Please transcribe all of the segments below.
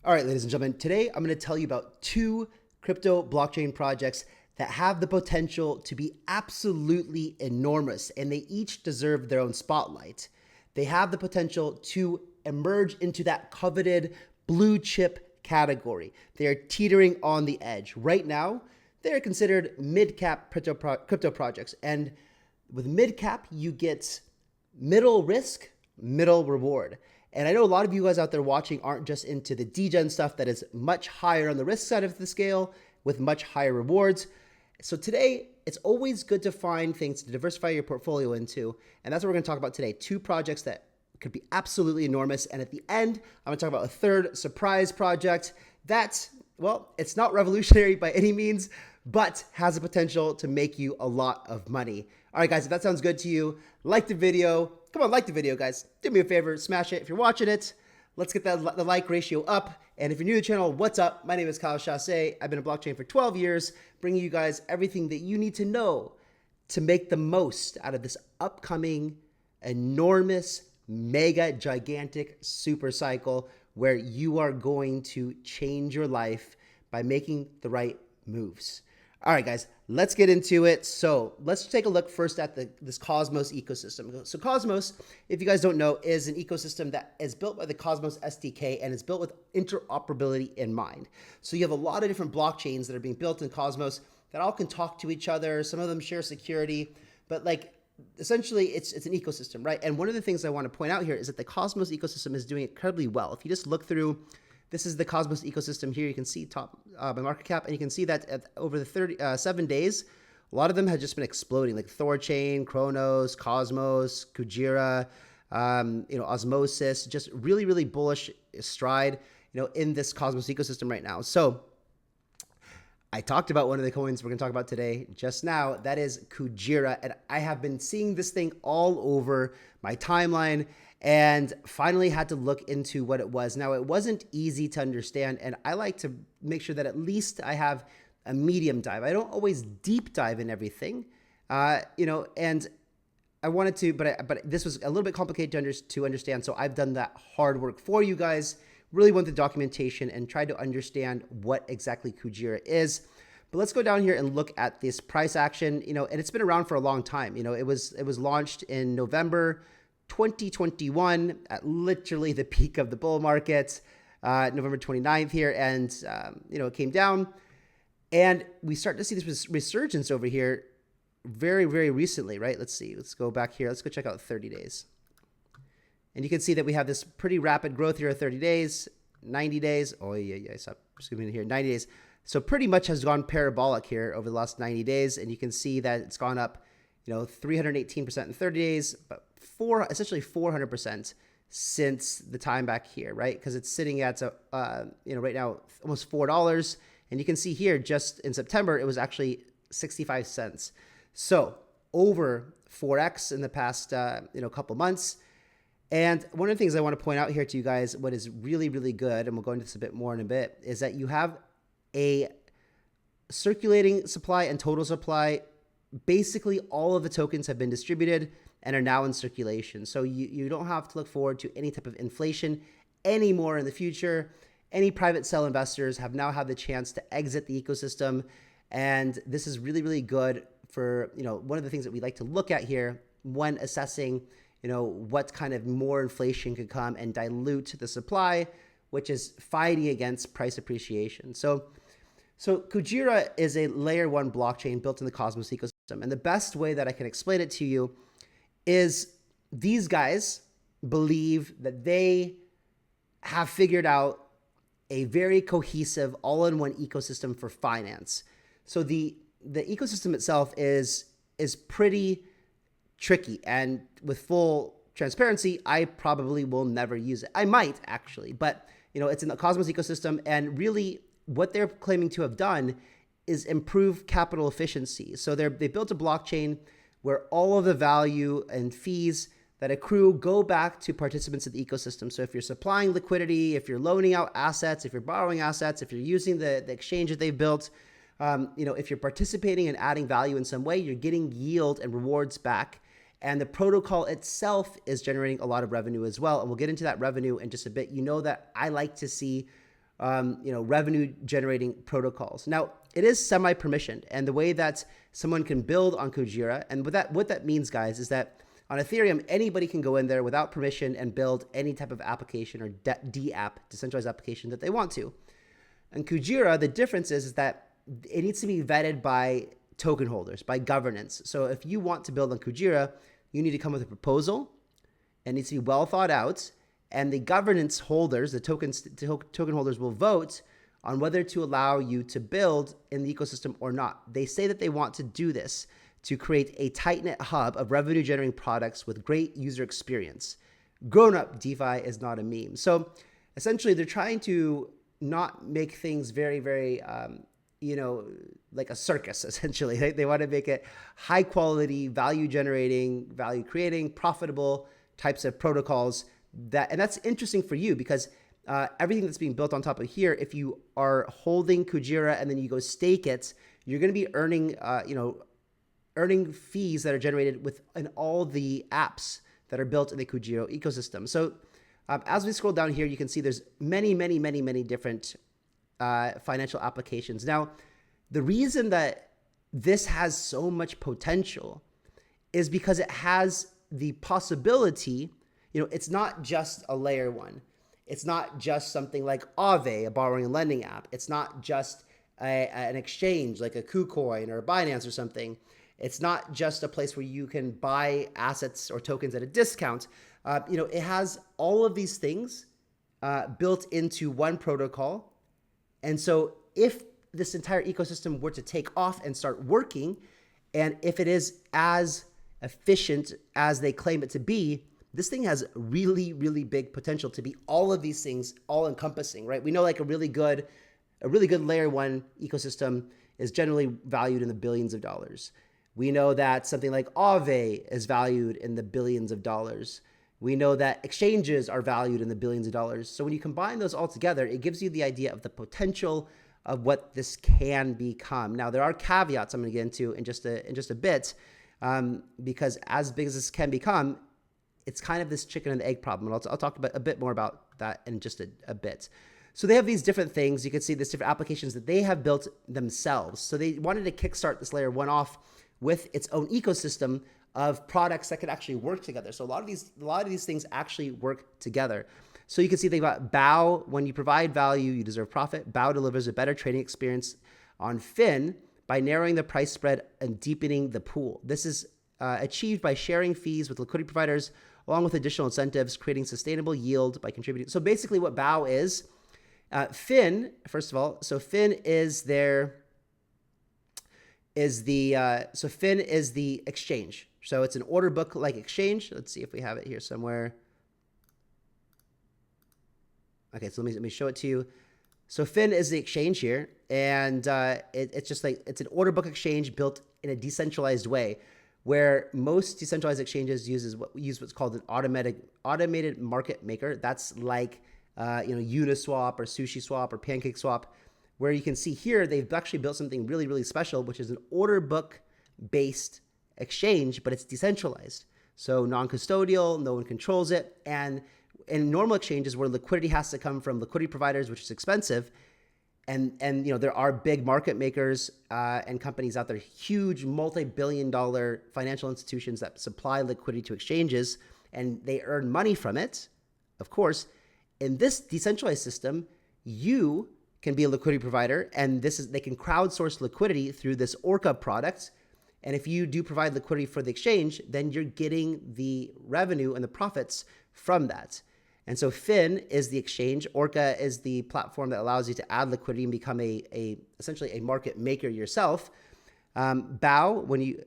All right, ladies and gentlemen, today I'm going to tell you about two crypto blockchain projects that have the potential to be absolutely enormous, and they each deserve their own spotlight. They have the potential to emerge into that coveted blue chip category. They are teetering on the edge. Right now, they are considered mid-cap crypto projects, and with mid-cap, you get middle risk, middle reward. And I know a lot of you guys out there watching aren't just into the degen stuff that is much higher on the risk side of the scale with much higher rewards. So today, it's always good to find things to diversify your portfolio into. And that's what we're going to talk about today. Two projects that could be absolutely enormous. And at the end, I'm going to talk about a third surprise project that, well, it's not revolutionary by any means, but has the potential to make you a lot of money. All right, guys, if that sounds good to you, like the video. Come on, like the video, guys. Do me a favor, smash it if you're watching it. Let's get the like ratio up. And if you're new to the channel, what's up? My name is Chasse. I've been in blockchain for 12 years, bringing you guys everything that you need to know to make the most out of this upcoming, enormous, mega, gigantic super cycle where you are going to change your life by making the right moves. All right, guys, let's get into it. So let's take a look first at this Cosmos ecosystem. So Cosmos, if you guys don't know, is an ecosystem that is built by the Cosmos SDK and is built with interoperability in mind. So you have a lot of different blockchains that are being built in Cosmos that all can talk to each other. Some of them share security, but like essentially it's an ecosystem, right? And one of the things I want to point out here is that the Cosmos ecosystem is doing incredibly well. If you just look through, this is the Cosmos ecosystem here. You can see top by market cap, and you can see that over the 7 days, a lot of them have just been exploding, like Thorchain, Chronos, Cosmos, Kujira, Osmosis, just really, really bullish stride, in this Cosmos ecosystem right now. So I talked about one of the coins we're going to talk about today just now. That is Kujira. And I have been seeing this thing all over my timeline and finally had to look into what it was. Now, it wasn't easy to understand, and I like to make sure that at least I have a medium dive. I don't always deep dive in everything, and I wanted to, but this was a little bit complicated to understand, so I've done that hard work for you guys. Really went the documentation and tried to understand what exactly Kujira is. But let's go down here and look at this price action, and it's been around for a long time. It was launched in November 2021 at literally the peak of the bull market, November 29th here. And, it came down and we start to see this resurgence over here very, very recently, right? Let's see, let's go back here. Let's go check out 30 days. And you can see that we have this pretty rapid growth here at 30 days, 90 days. Oh, yeah. Stop skipping here. 90 days. So pretty much has gone parabolic here over the last 90 days. And you can see that it's gone up, 318% in 30 days, but essentially 400% since the time back here, right? Because it's sitting at, right now, almost $4. And you can see here, just in September, it was actually 65 cents. So over 4x in the past, couple months. And one of the things I want to point out here to you guys, what is really, really good, and we'll go into this a bit more in a bit, is that you have a circulating supply and total supply. Basically, all of the tokens have been distributed and are now in circulation. So you don't have to look forward to any type of inflation anymore in the future. Any private sell investors have now had the chance to exit the ecosystem. And this is really, really good for, one of the things that we like to look at here when assessing what kind of more inflation could come and dilute the supply, which is fighting against price appreciation. So Kujira is a layer 1 blockchain built in the Cosmos ecosystem. And the best way that I can explain it to you is these guys believe that they have figured out a very cohesive all-in-one ecosystem for finance. So the ecosystem itself is pretty tricky, and with full transparency, I probably will never use it. I might actually, but it's in the Cosmos ecosystem, and really what they're claiming to have done is improve capital efficiency. So they built a blockchain where all of the value and fees that accrue go back to participants in the ecosystem. So if you're supplying liquidity, if you're loaning out assets, if you're borrowing assets, if you're using the exchange that they've built, if you're participating and adding value in some way, you're getting yield and rewards back. And the protocol itself is generating a lot of revenue as well. And we'll get into that revenue in just a bit. You know that I like to see revenue generating protocols. Now, it is semi-permissioned, and the way that someone can build on Kujira, and what that means, guys, is that on Ethereum, anybody can go in there without permission and build any type of application or DApp, decentralized application that they want to. And Kujira, the difference is that it needs to be vetted by token holders, by governance. So if you want to build on Kujira, you need to come with a proposal. It needs to be well thought out, and the governance holders, the token holders, will vote on whether to allow you to build in the ecosystem or not. They say that they want to do this to create a tight-knit hub of revenue-generating products with great user experience. Grown-up DeFi is not a meme. So essentially, they're trying to not make things very, very, like a circus, essentially. They want to make it high-quality, value-generating, value-creating, profitable types of protocols. And that's interesting for you because everything that's being built on top of here, if you are holding Kujira and then you go stake it, you're going to be earning, earning fees that are generated within all the apps that are built in the Kujira ecosystem. So as we scroll down here, you can see there's many, many, many, many different financial applications. Now, the reason that this has so much potential is because it has the possibility, it's not just a layer one. It's not just something like Aave, a borrowing and lending app. It's not just an exchange like a KuCoin or a Binance or something. It's not just a place where you can buy assets or tokens at a discount. It has all of these things built into one protocol. And so if this entire ecosystem were to take off and start working, and if it is as efficient as they claim it to be, this thing has really, really big potential to be all of these things, all encompassing, right? We know like a really good layer one ecosystem is generally valued in the billions of dollars. We know that something like Aave is valued in the billions of dollars. We know that exchanges are valued in the billions of dollars. So when you combine those all together, it gives you the idea of the potential of what this can become. Now, there are caveats I'm going to get into in just a bit, because as big as this can become, it's kind of this chicken and egg problem. And I'll talk about a bit more about that in just a bit. So they have these different things. You can see these different applications that they have built themselves. So they wanted to kickstart this layer one off with its own ecosystem of products that could actually work together. So a lot of these things actually work together. So you can see they've got BOW. When you provide value, you deserve profit. BOW delivers a better trading experience on Fin by narrowing the price spread and deepening the pool. This is achieved by sharing fees with liquidity providers, along with additional incentives, creating sustainable yield by contributing. So basically what BOW is, Fin, first of all, so Fin is Fin is the exchange. So it's an order book like exchange. Let's see if we have it here somewhere. Okay, so let me show it to you. So Fin is the exchange here, and it's just like it's an order book exchange built in a decentralized way, where most decentralized exchanges use what's called an automated market maker. That's like Uniswap or SushiSwap or PancakeSwap, where you can see here they've actually built something really, really special, which is an order book based exchange, but it's decentralized. So non-custodial, no one controls it. And in normal exchanges where liquidity has to come from liquidity providers, which is expensive, and there are big market makers and companies out there, huge multi-billion-dollar financial institutions that supply liquidity to exchanges, and they earn money from it. Of course, in this decentralized system, you can be a liquidity provider, and they can crowdsource liquidity through this ORCA product. And if you do provide liquidity for the exchange, then you're getting the revenue and the profits from that. And so Fin is the exchange. ORCA is the platform that allows you to add liquidity and become essentially a market maker yourself. BOW, we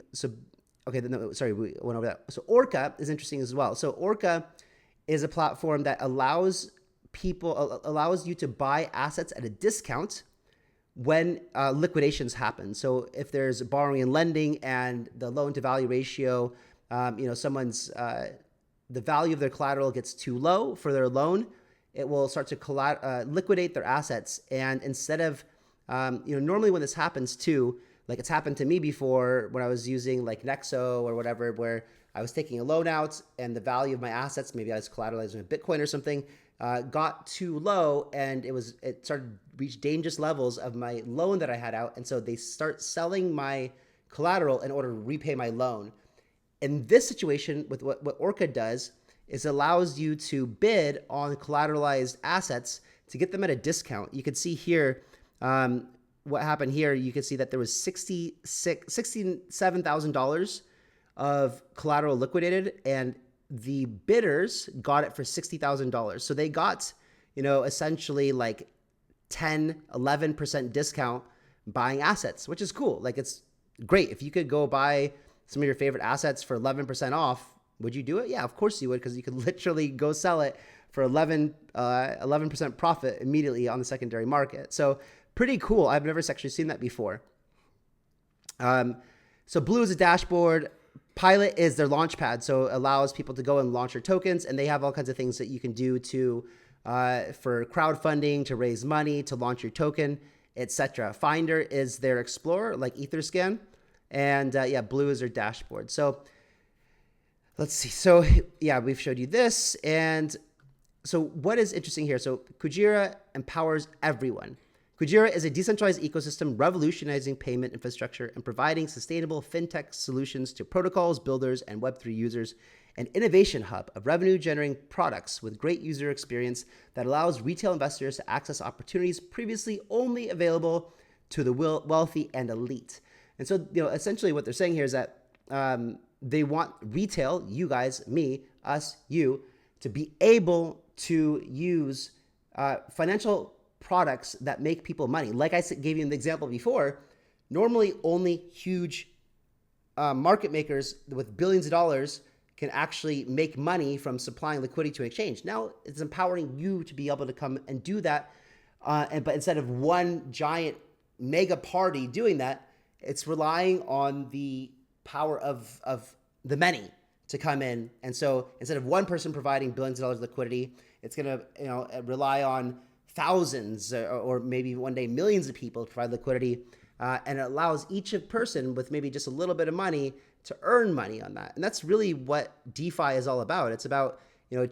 went over that. So ORCA is interesting as well. So ORCA is a platform that allows you to buy assets at a discount when liquidations happen. So if there's borrowing and lending and the loan to value ratio, someone's the value of their collateral gets too low for their loan, it will start to liquidate their assets. And instead of, normally when this happens too, like it's happened to me before when I was using like Nexo or whatever, where I was taking a loan out and the value of my assets, maybe I was collateralizing a Bitcoin or something, got too low, and it started to reach dangerous levels of my loan that I had out. And so they start selling my collateral in order to repay my loan. In this situation, with what ORCA does is allows you to bid on collateralized assets to get them at a discount. You can see here what happened here. You can see that there was $67,000 of collateral liquidated, and the bidders got it for $60,000. So they got, essentially like 10-11% discount buying assets, which is cool. Like, it's great. If you could go buy some of your favorite assets for 11% off, would you do it? Yeah, of course you would, because you could literally go sell it for 11% profit immediately on the secondary market. So pretty cool. I've never actually seen that before. So Blue is a dashboard. Pilot is their launch pad, so it allows people to go and launch their tokens, and they have all kinds of things that you can do to for crowdfunding, to raise money, to launch your token, etc. Finder is their explorer, like Etherscan, and Blue is their dashboard. So let's see. So yeah, we've showed you this, and so what is interesting here? So Kujira empowers everyone. Kujira is a decentralized ecosystem revolutionizing payment infrastructure and providing sustainable fintech solutions to protocols, builders, and Web3 users, an innovation hub of revenue-generating products with great user experience that allows retail investors to access opportunities previously only available to the wealthy and elite. And so, essentially what they're saying here is that they want retail, you guys, me, us, you, to be able to use financial products that make people money. Like I gave you an example before, normally only huge market makers with billions of dollars can actually make money from supplying liquidity to an exchange. Now it's empowering you to be able to come and do that. But instead of one giant mega party doing that, it's relying on the power of the many to come in. And so instead of one person providing billions of dollars of liquidity, it's going to rely on thousands or maybe one day millions of people to provide liquidity, and it allows each person with maybe just a little bit of money to earn money on that. And that's really what DeFi is all about. It's about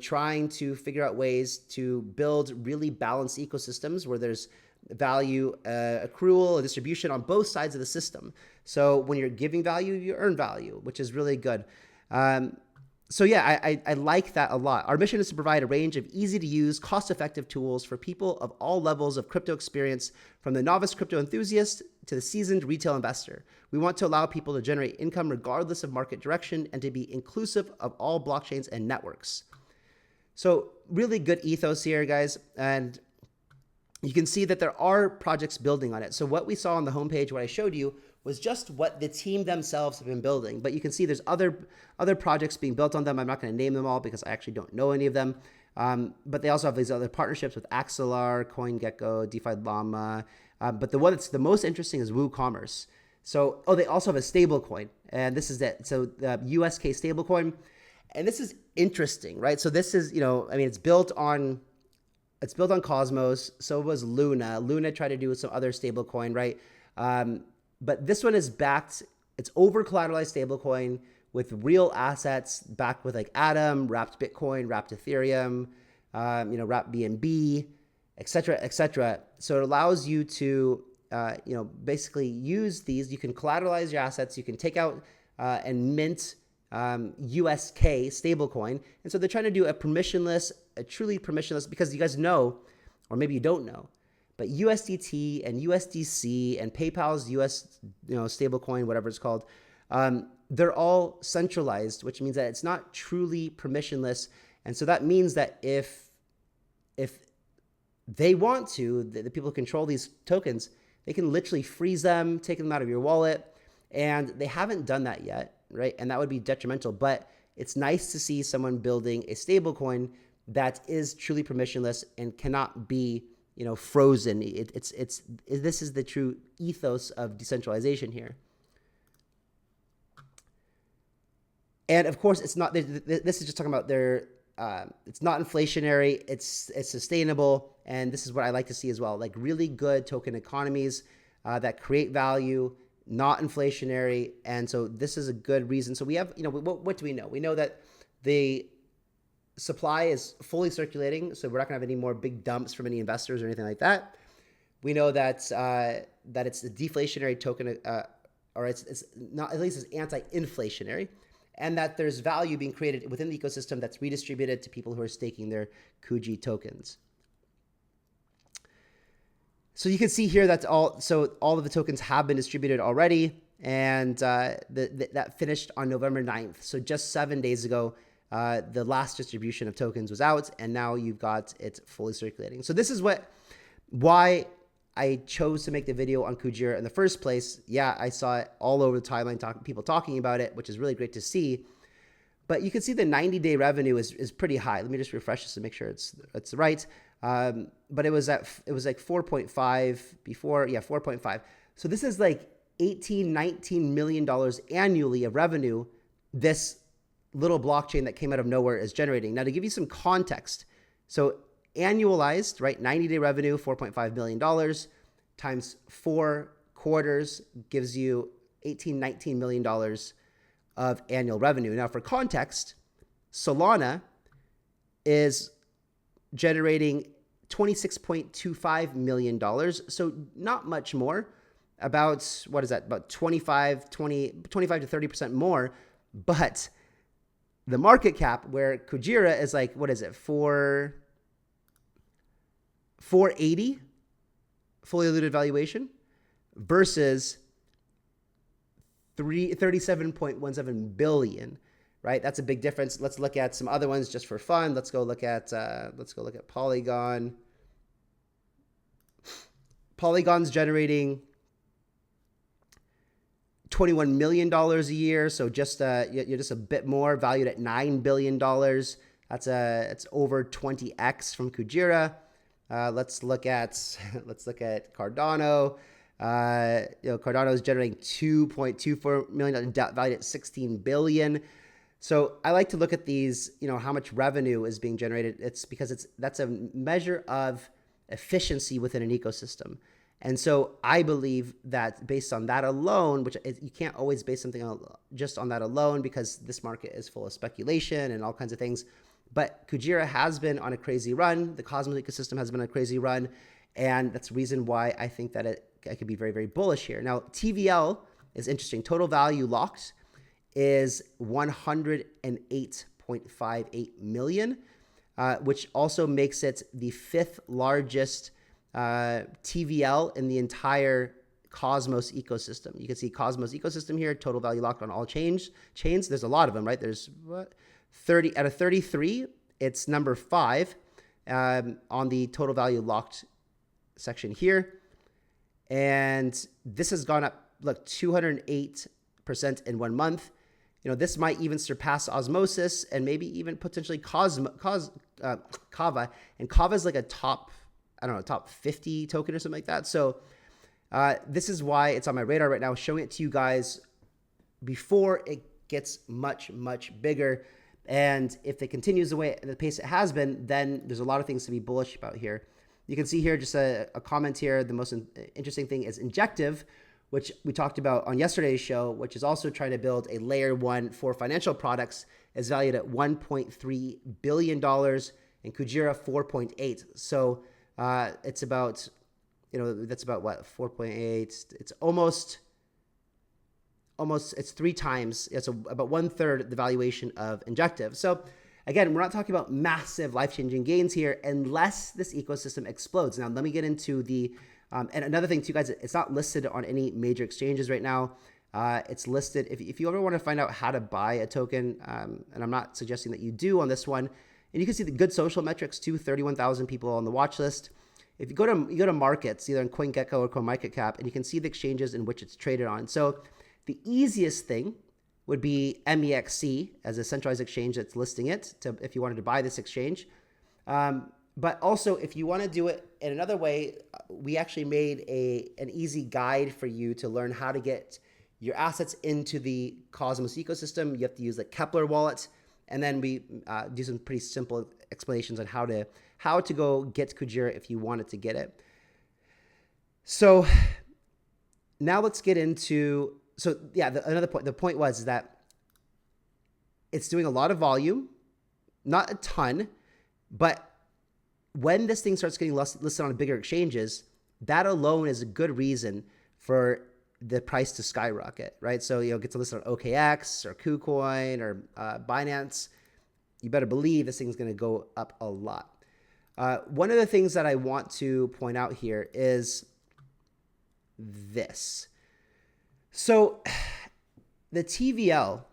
trying to figure out ways to build really balanced ecosystems where there's value accrual and distribution on both sides of the system. So when you're giving value, you earn value, which is really good. So yeah, I like that a lot. Our mission is to provide a range of easy-to-use, cost-effective tools for people of all levels of crypto experience, from the novice crypto enthusiast to the seasoned retail investor. We want to allow people to generate income regardless of market direction and to be inclusive of all blockchains and networks. So really good ethos here, guys. And you can see that there are projects building on it. So what we saw on the homepage, what I showed you, was just what the team themselves have been building. But you can see there's other projects being built on them. I'm not going to name them all because I actually don't know any of them. But they also have these other partnerships with Axelar, CoinGecko, DeFi Llama. But the one that's the most interesting is WooCommerce. So, they also have a stablecoin, and this is that. So the USK stablecoin, and this is interesting, right? So this is, it's built on Cosmos. So was Luna. Luna tried to do some other stablecoin, right? But this one is backed, it's over collateralized stablecoin with real assets backed with like Atom, wrapped Bitcoin, wrapped Ethereum, wrapped BNB, et cetera, et cetera. So it allows you to, basically use these. You can collateralize your assets. You can take out and mint USK stablecoin. And so they're trying to do a truly permissionless, because you guys know, or maybe you don't know, but USDT and USDC and PayPal's US, stablecoin, whatever it's called, they're all centralized, which means that it's not truly permissionless. And so that means that if they want to, the people who control these tokens, they can literally freeze them, take them out of your wallet, and they haven't done that yet, right? And that would be detrimental. But it's nice to see someone building a stablecoin that is truly permissionless and cannot be frozen. This is the true ethos of decentralization here. And of course, it's not. This is just talking about their. It's not inflationary. It's sustainable, and this is what I like to see as well. Like really good token economies that create value, not inflationary, and so this is a good reason. So we have, what do we know? We know that the supply is fully circulating, so we're not going to have any more big dumps from any investors or anything like that. We know that that it's a deflationary token, or it's not, at least it's anti-inflationary, and that there's value being created within the ecosystem that's redistributed to people who are staking their KUJI tokens. So you can see here that's all. So all of the tokens have been distributed already, and that finished on November 9th. So just 7 days ago, the last distribution of tokens was out, and now you've got it fully circulating. So this is why I chose to make the video on Kujira in the first place. Yeah, I saw it all over the timeline, people talking about it, which is really great to see. But you can see the 90-day revenue is pretty high. Let me just refresh this to make sure it's right. But it was like 4.5 before, yeah, 4.5. So this is like $18-19 million annually of revenue this little blockchain that came out of nowhere is generating. Now, to give you some context, so annualized, right, 90-day revenue, $4.5 million times 4 quarters gives you $18-19 million of annual revenue. Now, for context, Solana is generating $26.25 million. So not much more, about, what is that? About 25 to 30% more. But the market cap, where Kujira is like, what is it? 480 fully diluted valuation versus 37.17 billion, right? That's a big difference. Let's look at some other ones just for fun. Let's go look at Polygon. Polygon's generating $21 million a year, so you're just a bit more, valued at $9 billion. It's over 20x from Kujira. Let's look at Cardano. Cardano is generating $2.24 million, valued at $16 billion. So I like to look at these, how much revenue is being generated. It's because that's a measure of efficiency within an ecosystem. And so I believe that based on that alone, which you can't always base something just on that alone, because this market is full of speculation and all kinds of things. But Kujira has been on a crazy run. The Cosmos ecosystem has been on a crazy run. And that's the reason why I think that I could be very, very bullish here. Now, TVL is interesting. Total value locked is 108.58 million, which also makes it the 5th largest TVL in the entire Cosmos ecosystem. You can see Cosmos ecosystem here, total value locked on all chains. There's a lot of them, right? There's 30 out of 33. It's number 5 on the total value locked section here. And this has gone up, look, 208% in 1 month. This might even surpass Osmosis and maybe even potentially Kava. And Kava is like a top 50 token or something like that. So this is why it's on my radar right now, showing it to you guys before it gets much, much bigger. And if it continues the pace it has been, then there's a lot of things to be bullish about here. You can see here just a comment here. The most interesting thing is Injective, which we talked about on yesterday's show, which is also trying to build a layer 1 for financial products, is valued at $1.3 billion, and Kujira 4.8. So it's about, that's about what, 4.8. It's almost, it's 3 times. It's about 1/3 the valuation of Injective. So again, we're not talking about massive life-changing gains here unless this ecosystem explodes. Now, let me get into the, and another thing too, guys, it's not listed on any major exchanges right now. It's listed, if you ever want to find out how to buy a token, and I'm not suggesting that you do on this one, and you can see the good social metrics too, 31,000 people on the watch list. If you go to markets, either in CoinGecko or CoinMarketCap, and you can see the exchanges in which it's traded on. So the easiest thing would be MEXC as a centralized exchange that's listing it, if you wanted to buy this exchange. But also, if you want to do it in another way, we actually made an easy guide for you to learn how to get your assets into the Cosmos ecosystem. You have to use the Kepler wallet, and then we do some pretty simple explanations on how to go get Kujira if you wanted to get it. So now let's get into, so yeah, another point. The point was that it's doing a lot of volume. Not a ton, but when this thing starts getting listed on bigger exchanges, that alone is a good reason for the price to skyrocket, right? So, it gets listed on OKX or KuCoin or Binance. You better believe this thing's going to go up a lot. One of the things that I want to point out here is this. So the TVL,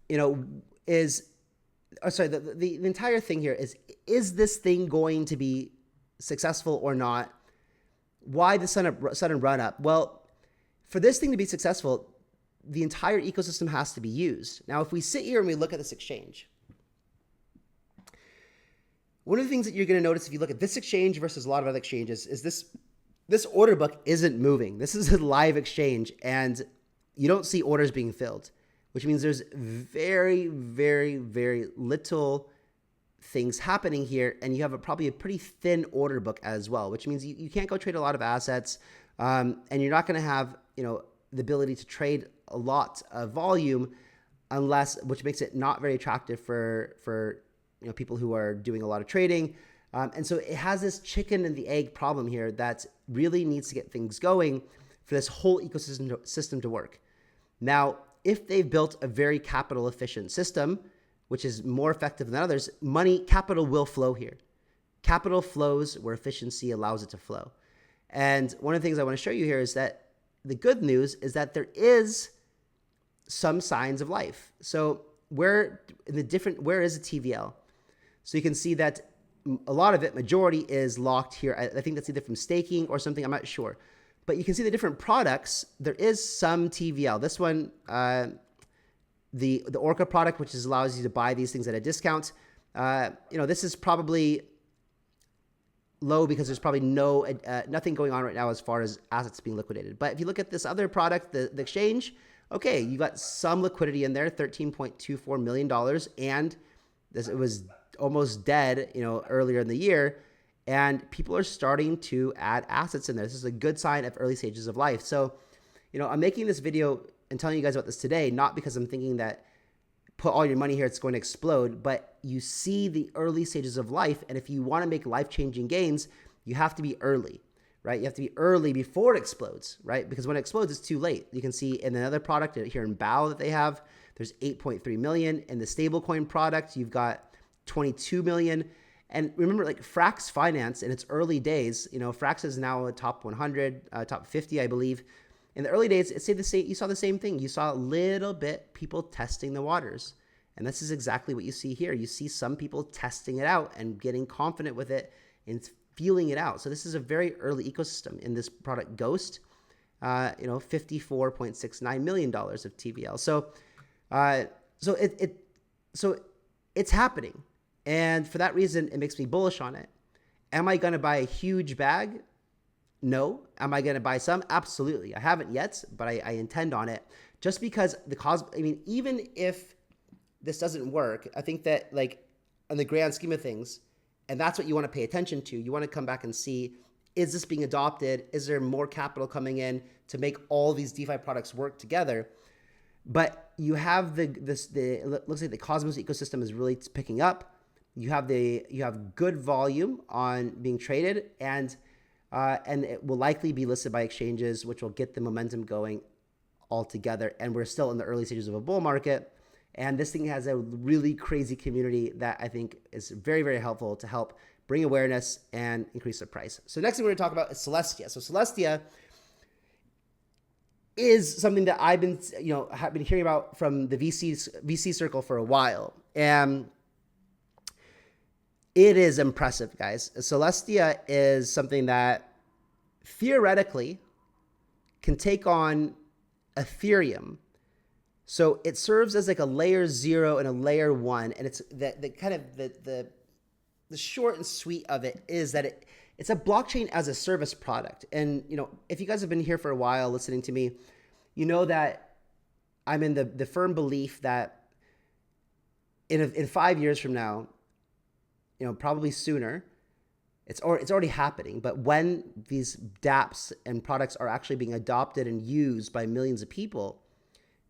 the entire thing here is this thing going to be successful or not? Why the sudden run up? Well, for this thing to be successful, the entire ecosystem has to be used. Now, if we sit here and we look at this exchange, one of the things that you're going to notice if you look at this exchange versus a lot of other exchanges is this order book isn't moving. This is a live exchange, and you don't see orders being filled, which means there's very, very, very little things happening here, and you have probably a pretty thin order book as well, which means you can't go trade a lot of assets, and you're not going to have the ability to trade a lot of volume which makes it not very attractive for people who are doing a lot of trading. And so it has this chicken and the egg problem here that really needs to get things going for this whole ecosystem to work. Now, if they've built a very capital efficient system, which is more effective than others, capital will flow here. Capital flows where efficiency allows it to flow. And one of the things I want to show you here is that the good news is that there is some signs of life. So where is a TVL? So you can see that a lot of it, majority, is locked here. I think that's either from staking or something. I'm not sure. But you can see the different products. There is some TVL. This one, the ORCA product, which allows you to buy these things at a discount. This is probably low because there's probably nothing going on right now as far as assets being liquidated. But if you look at this other product, the exchange, okay, you got some liquidity in there, $13.24 million, and it was almost dead, earlier in the year, and people are starting to add assets in there. This is a good sign of early stages of life. So, I'm making this video and telling you guys about this today, not because I'm thinking that put all your money here, it's going to explode, but you see the early stages of life. And if you want to make life-changing gains, you have to be early, right? You have to be early before it explodes, right? Because when it explodes, it's too late. You can see in another product here in BAO that they have, there's 8.3 million. In the stablecoin product, you've got 22 million. And remember, like Frax Finance in its early days, Frax is now a top 100, top 50, I believe. In the early days, you saw the same thing. You saw a little bit people testing the waters. And this is exactly what you see here. You see some people testing it out and getting confident with it and feeling it out. So this is a very early ecosystem in this product Ghost, $54.69 million of TVL. So it's happening. And for that reason, it makes me bullish on it. Am I going to buy a huge bag? No. Am I going to buy some? Absolutely. I haven't yet, but I intend on it. Just because even if this doesn't work, I think that in the grand scheme of things, and that's what you want to pay attention to, you want to come back and see, is this being adopted? Is there more capital coming in to make all these DeFi products work together? But you have it looks like the Cosmos ecosystem is really picking up. You have good volume on being traded, and it will likely be listed by exchanges, which will get the momentum going all together. And we're still in the early stages of a bull market. And this thing has a really crazy community that I think is very, very helpful to help bring awareness and increase the price. So next thing we're going to talk about is Celestia. So Celestia is something that I've been hearing about from the VC circle for a while. And it is impressive, guys. Celestia is something that theoretically can take on Ethereum. So it serves as like a layer 0 and a layer 1. And it's the short and sweet of it is that it's a blockchain as a service product. And, if you guys have been here for a while listening to me, you know that I'm in the firm belief that in 5 years from now, probably sooner, it's already happening. But when these dApps and products are actually being adopted and used by millions of people,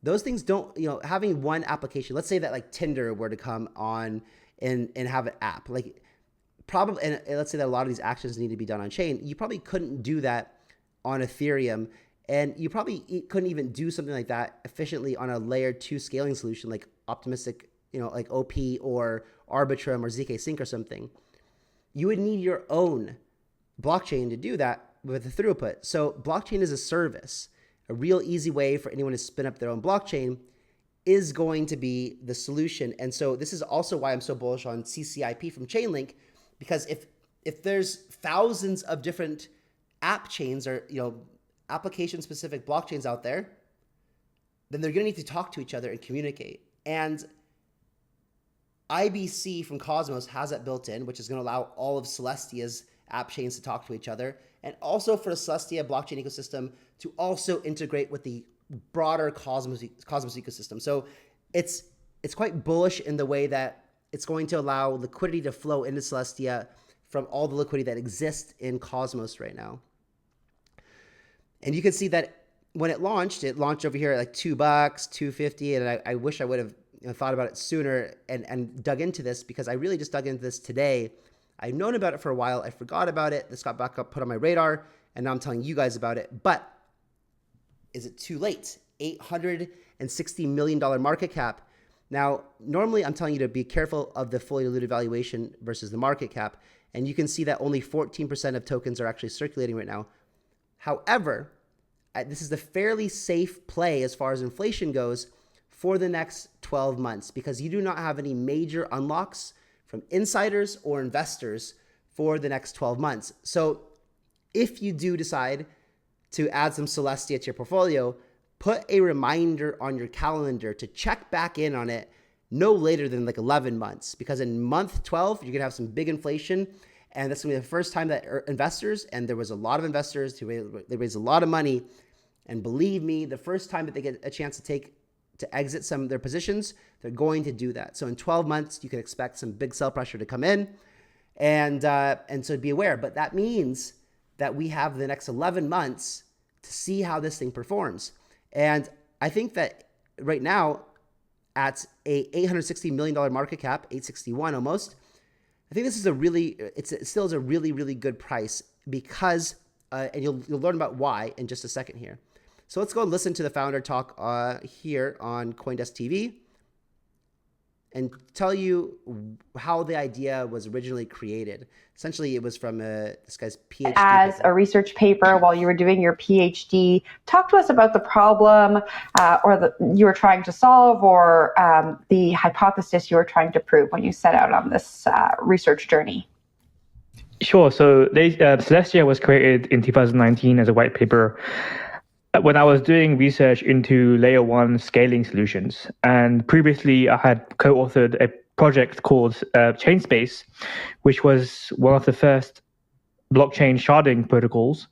Those things don't, having one application, let's say that like Tinder were to come on and have an app, like probably, and let's say that a lot of these actions need to be done on chain. You probably couldn't do that on Ethereum, and you probably couldn't even do something like that efficiently on a layer 2 scaling solution like Optimistic, like OP or Arbitrum or ZK Sync or something. You would need your own blockchain to do that with the throughput. So blockchain as a service, a real easy way for anyone to spin up their own blockchain, is going to be the solution. And so this is also why I'm so bullish on CCIP from Chainlink, because if there's thousands of different app chains or application specific blockchains out there, then they're going to need to talk to each other and communicate. And IBC from Cosmos has that built in, which is going to allow all of Celestia's app chains to talk to each other, and also for the Celestia blockchain ecosystem to also integrate with the broader Cosmos ecosystem. So it's quite bullish in the way that it's going to allow liquidity to flow into Celestia from all the liquidity that exists in Cosmos right now. And you can see that when it launched over here at like $2, $2.50, and I wish I would have thought about it sooner and dug into this, because I really just dug into this today. I've known about it for a while. I forgot about it. This got back up, put on my radar, and now I'm telling you guys about it. But is it too late? $860 million market cap. Now, normally I'm telling you to be careful of the fully diluted valuation versus the market cap. And you can see that only 14% of tokens are actually circulating right now. However, this is the fairly safe play as far as inflation goes for the next 12 months, because you do not have any major unlocks from insiders or investors for the next 12 months. So if you do decide to add some Celestia to your portfolio, put a reminder on your calendar to check back in on it no later than like 11 months, because in month 12, you're gonna have some big inflation. And that's gonna be the first time that investors, and there was a lot of investors they raised a lot of money. And believe me, the first time that they get a chance to exit some of their positions, they're going to do that. So in 12 months, you can expect some big sell pressure to come in, and so be aware. But that means that we have the next 11 months to see how this thing performs. And I think that right now, at a $860 million market cap, 861 almost, I think this is it still is a really, really good price, because, and you'll learn about why in just a second here. So let's go and listen to the founder talk here on CoinDesk TV and tell you how the idea was originally created. Essentially, it was from this guy's PhD as paper. A research paper while you were doing your PhD. Talk to us about the problem you were trying to solve, or the hypothesis you were trying to prove when you set out on this research journey. Sure. So Celestia was created in 2019 as a white paper when I was doing research into layer 1 scaling solutions. And previously, I had co-authored a project called Chainspace, which was one of the first blockchain sharding protocols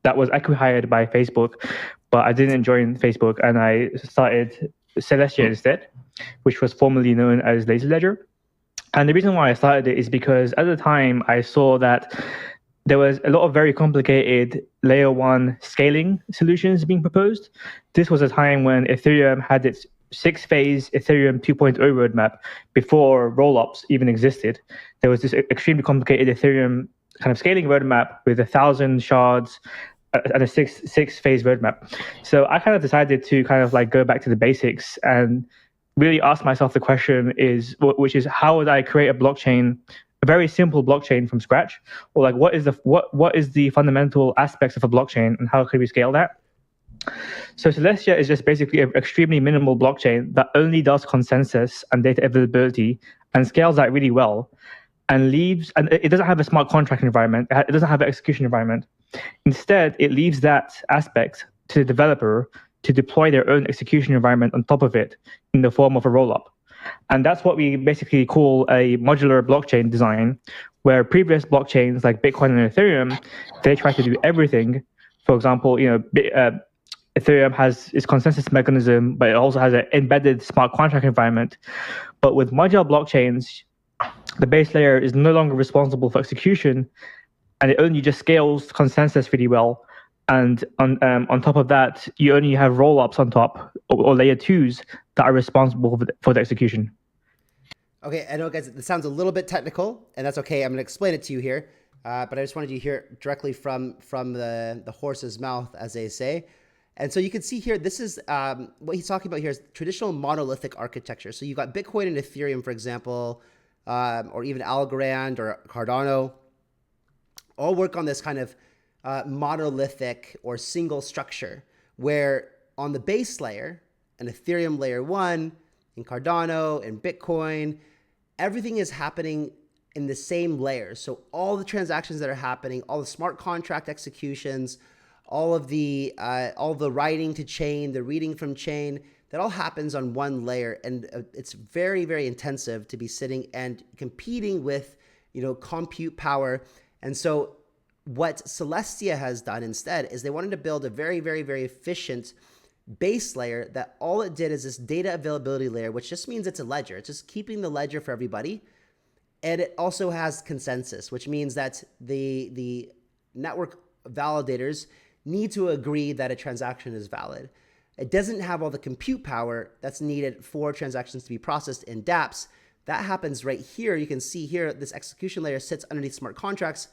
that was acquired by Facebook. But I didn't join Facebook, and I started Celestia instead, which was formerly known as Laserledger. And the reason why I started it is because at the time I saw that there was a lot of very complicated layer 1 scaling solutions being proposed. This was a time when Ethereum had its 6-phase Ethereum 2.0 roadmap before rollups even existed. There was this extremely complicated Ethereum kind of scaling roadmap with 1,000 shards and a six-phase roadmap. So I kind of decided to kind of like go back to the basics and really ask myself the question which is how would I create a blockchain, a very simple blockchain from scratch, or like what is the fundamental aspects of a blockchain and how could we scale that? So Celestia is just basically an extremely minimal blockchain that only does consensus and data availability and scales that really well, and it doesn't have a smart contract environment. It doesn't have an execution environment. Instead, it leaves that aspect to the developer to deploy their own execution environment on top of it in the form of a rollup. And that's what we basically call a modular blockchain design, where previous blockchains like Bitcoin and Ethereum, they try to do everything. For example, Ethereum has its consensus mechanism, but it also has an embedded smart contract environment. But with modular blockchains, the base layer is no longer responsible for execution, and it only just scales consensus really well. And on top of that, you only have rollups on top, or layer twos that are responsible for the execution. Okay, I know, guys, this sounds a little bit technical, and that's okay. I'm going to explain it to you here, but I just wanted you to hear directly from the horse's mouth, as they say. And so you can see here, this is what he's talking about here is traditional monolithic architecture. So you've got Bitcoin and Ethereum, for example, or even Algorand or Cardano, all work on this kind of monolithic or single structure, where on the base layer, an Ethereum layer 1, in Cardano and Bitcoin, everything is happening in the same layer. So all the transactions that are happening, all the smart contract executions, all the writing to chain, the reading from chain, that all happens on one layer. And it's very, very intensive to be sitting and competing with, compute power. And so what Celestia has done instead is they wanted to build a very, very, very efficient base layer that all it did is this data availability layer, which just means it's a ledger. It's just keeping the ledger for everybody. And it also has consensus, which means that the network validators need to agree that a transaction is valid. It doesn't have all the compute power that's needed for transactions to be processed in dApps. That happens right here. You can see here, this execution layer sits underneath smart contracts,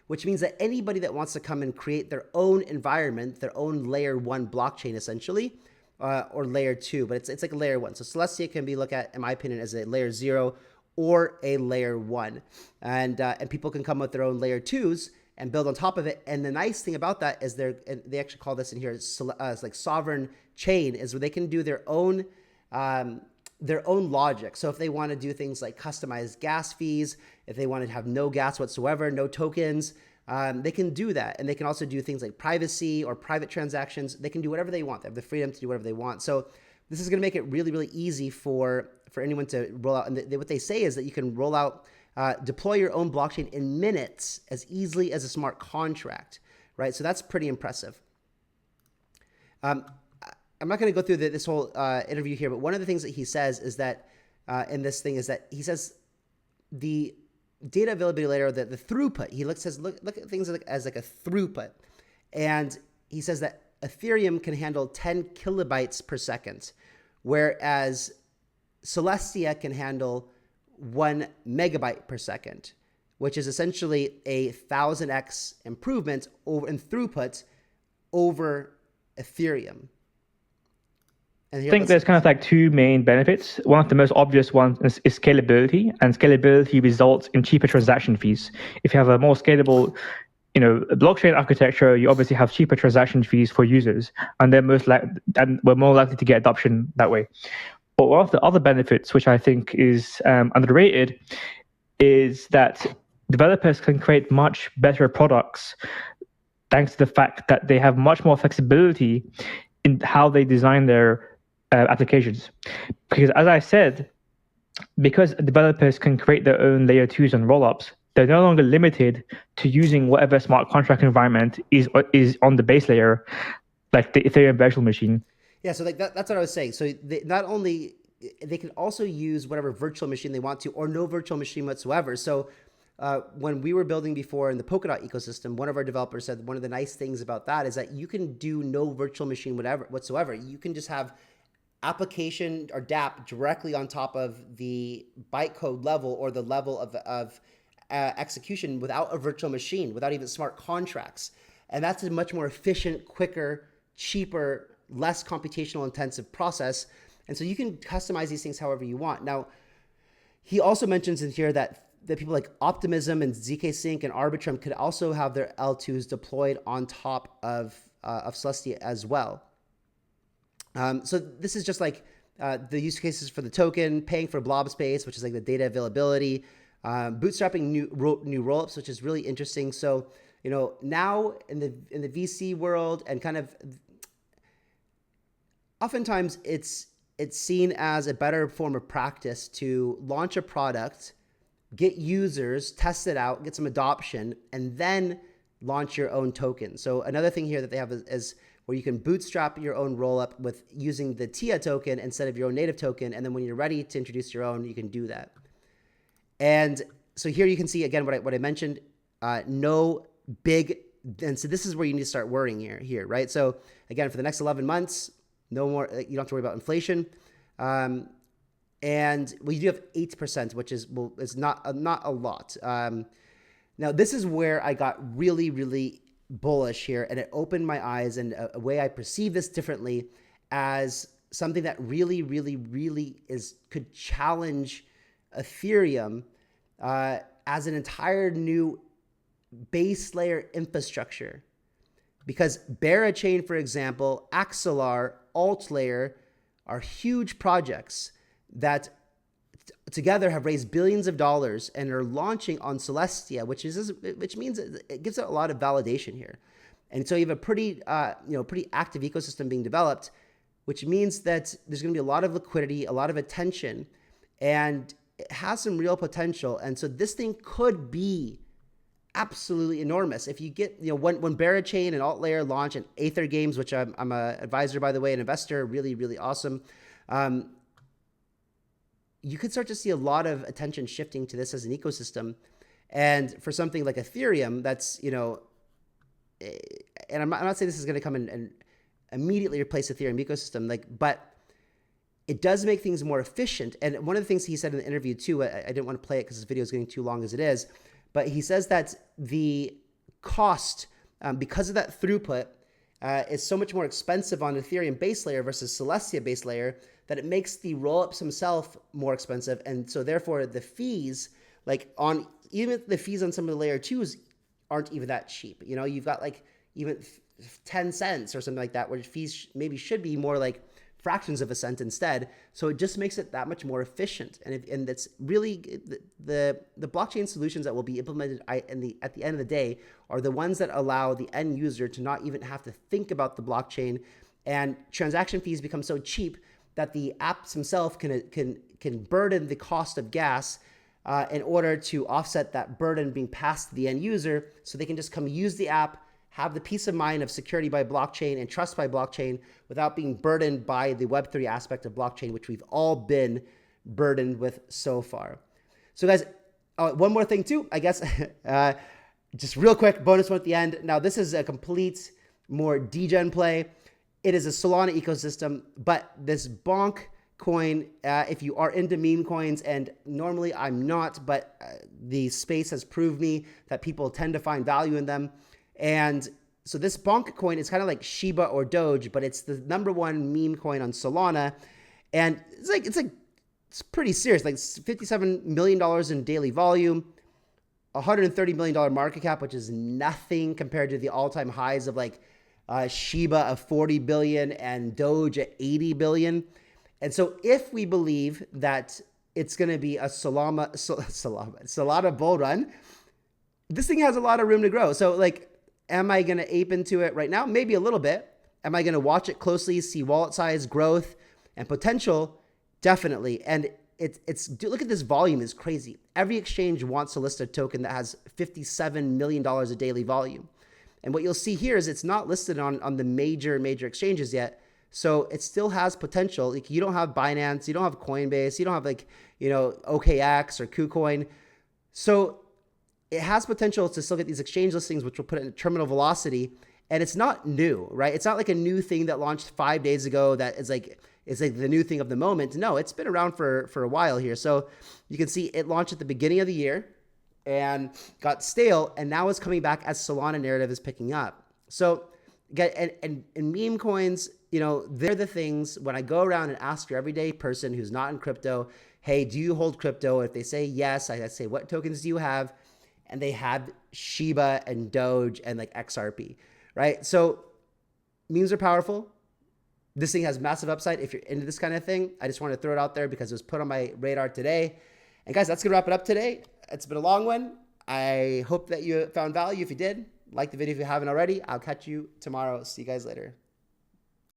which means that anybody that wants to come and create their own environment, their own layer 1 blockchain essentially, or layer 2, but it's like a layer 1. So Celestia can be looked at, in my opinion, as a layer 0 or a layer 1. And people can come with their own layer 2s and build on top of it. And the nice thing about that is they actually call this in here, it's like sovereign chain, is where they can do their own logic. So if they want to do things like customized gas fees, if they want to have no gas whatsoever, no tokens, they can do that. And they can also do things like privacy or private transactions. They can do whatever they want. They have the freedom to do whatever they want. So this is going to make it really, really easy for anyone to roll out. And what they say is that you can roll out, deploy your own blockchain in minutes as easily as a smart contract, right? So that's pretty impressive. I'm not going to go through this whole interview here, but one of the things that he says is that in this thing is that he says the data availability layer, the throughput, he says look at things as like a throughput. And he says that Ethereum can handle 10 kilobytes per second, whereas Celestia can handle 1 megabyte per second, which is essentially a 1000x improvement in throughput over Ethereum. I think there's kind of like two main benefits. One of the most obvious ones is scalability, and scalability results in cheaper transaction fees. If you have a more scalable, blockchain architecture, you obviously have cheaper transaction fees for users, and we're more likely to get adoption that way. But one of the other benefits, which I think is underrated, is that developers can create much better products thanks to the fact that they have much more flexibility in how they design their applications. Because as I said, because developers can create their own layer 2s and rollups, they're no longer limited to using whatever smart contract environment is on the base layer, like the Ethereum virtual machine. Yeah, so that's what I was saying. So they can also use whatever virtual machine they want to, or no virtual machine whatsoever. So when we were building before in the Polkadot ecosystem, one of our developers said one of the nice things about that is that you can do no virtual machine whatsoever. You can just have application or dApp directly on top of the bytecode level or the level of execution without a virtual machine, without even smart contracts. And that's a much more efficient, quicker, cheaper, less computational intensive process. And so you can customize these things however you want. Now, he also mentions in here that people like Optimism and ZK-Sync and Arbitrum could also have their L2s deployed on top of Celestia as well. So this is just like the use cases for the token, paying for blob space, which is like the data availability, bootstrapping new rollups, which is really interesting. So now in the VC world, and kind of oftentimes it's seen as a better form of practice to launch a product, get users, test it out, get some adoption, and then launch your own token. So another thing here that they have is where you can bootstrap your own rollup with using the TIA token instead of your own native token. And then when you're ready to introduce your own, you can do that. And so here you can see, again, what I mentioned, no big and so this is where you need to start worrying here, right? So again, for the next 11 months, no more, you don't have to worry about inflation. And you do have 8%, which is not a lot. Now, this is where I got really, really bullish here, and it opened my eyes and a way I perceive this differently as something that really, really, really could challenge Ethereum as an entire new base layer infrastructure. Because Berachain, for example, Axelar, Altlayer are huge projects that together have raised billions of dollars and are launching on Celestia, which means it gives it a lot of validation here. And so you have a pretty active ecosystem being developed, which means that there's going to be a lot of liquidity, a lot of attention, and it has some real potential. And so this thing could be absolutely enormous. If you get, when Berachain and Altlayer launch and Aether Games, which I'm an advisor, by the way, an investor, really, really awesome. You could start to see a lot of attention shifting to this as an ecosystem. And for something like Ethereum, that's, and I'm not saying this is going to come and immediately replace Ethereum ecosystem, but it does make things more efficient. And one of the things he said in the interview too, I didn't want to play it because this video is getting too long as it is, but he says that the cost, because of that throughput, is so much more expensive on Ethereum base layer versus Celestia base layer that it makes the rollups himself more expensive. And so therefore the fees, even the fees on some of the layer twos aren't even that cheap. You've got even 10 cents or something like that, where fees maybe should be more like fractions of a cent instead. So it just makes it that much more efficient. And that's really the blockchain solutions that will be implemented at the end of the day are the ones that allow the end user to not even have to think about the blockchain, and transaction fees become so cheap that the apps themselves can burden the cost of gas in order to offset that burden being passed to the end user, so they can just come use the app, have the peace of mind of security by blockchain and trust by blockchain without being burdened by the Web3 aspect of blockchain, which we've all been burdened with so far. So guys, one more thing too, I guess, just real quick, bonus one at the end. Now this is a complete, more degen play. It is a Solana ecosystem, but this BONK coin, if you are into meme coins, and normally I'm not, but the space has proved me that people tend to find value in them. And so this BONK coin is kind of like Shiba or Doge, but it's the #1 meme coin on Solana. And it's pretty serious, like $57 million in daily volume, $130 million market cap, which is nothing compared to the all-time highs of Shiba of 40 billion and Doge at 80 billion. And so if we believe that it's going to be a Solana bull run, this thing has a lot of room to grow. So am I going to ape into it right now? Maybe a little bit. Am I going to watch it closely, see wallet size, growth, and potential? Definitely. And look at this volume, is crazy. Every exchange wants to list a token that has $57 million of daily volume. And what you'll see here is it's not listed on the major exchanges yet. So it still has potential. You don't have Binance, you don't have Coinbase, you don't have OKX or KuCoin. So it has potential to still get these exchange listings, which will put it in terminal velocity. And it's not new, right? It's not like a new thing that launched 5 days ago that is the new thing of the moment. No, it's been around for a while here. So you can see it launched at the beginning of the year and got stale, and now it's coming back as Solana narrative is picking up. So again, and meme coins, they're the things when I go around and ask your everyday person who's not in crypto, hey, do you hold crypto? If they say yes, I say, what tokens do you have? And they have Shiba and Doge and XRP, right? So memes are powerful. This thing has massive upside if you're into this kind of thing. I just want to throw it out there because it was put on my radar today. And guys, that's going to wrap it up today. It's been a long one. I hope that you found value. If you did, like the video if you haven't already. I'll catch you tomorrow. See you guys later.